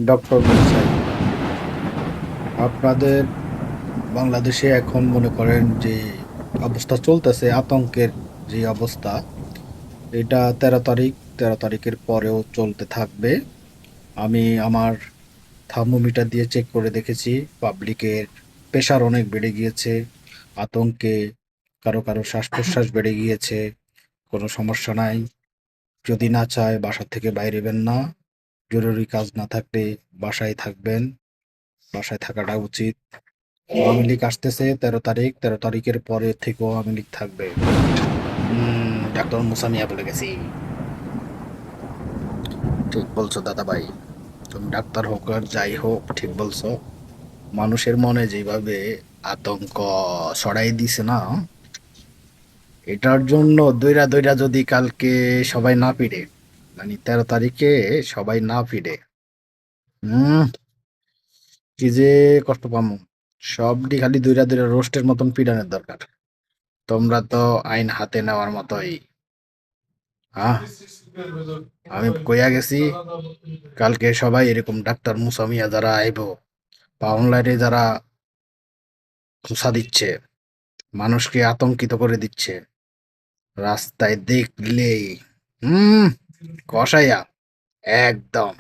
Doctor মশাই, আপনাদের বাংলাদেশে এখন মনে করেন যে অবস্থা চলতেছে, আতঙ্কের যে অবস্থা, এটা 13 তারিখ, 13 তারিখের পরেও চলতে থাকবে। আমি আমার থার্মোমিটার দিয়ে চেক করে দেখেছি, পাবলিকের প্রেশার অনেক বেড়ে গিয়েছে, আতঙ্কে কারো কারো শ্বাস প্রশ্বাস বেড়ে গিয়েছে। কোনো সমস্যা নাই, যদি না চায় বাসা থেকে বাইরেবেন না, জরুরি কাজ না থাকলে বাসায় থাকবেন, বাসায় থাকাটা উচিত। আওয়ামী লীগ আসতেছে 13 তারিখ, 13 তারিখের পরে থেকেও আওয়ামী লীগ থাকবে। ডাক্তার মুসা মিয়া বলে গেছি। ঠিক বলছো দাদা ভাই, তুমি ডাক্তার হোক আর যাই হোক, ঠিক বলছো। মানুষের মনে যেভাবে আতঙ্ক ছড়াই দিছে না, এটার জন্য দইরা দইরা যদি কালকে সবাই না ফিরে, মানে 13 তারিখে সবাই না ফিরে, হম কি যে কষ্ট পামু। সবটি খালি দইরা দইরা রোস্টের মতন পিটানোর দরকার। তোমরা তো আইন হাতে নেওয়ার মতোই। হ্যাঁ, আমি কইয়া গেছি কালকে সবাই এরকম ডাক্তার মুসা মিয়া যারা আইবো বা অনলাইনে যারা খোঁচা দিচ্ছে, মানুষকে আতঙ্কিত করে দিচ্ছে, রাস্তায় দেখলেই হুম কষাইয়া একদম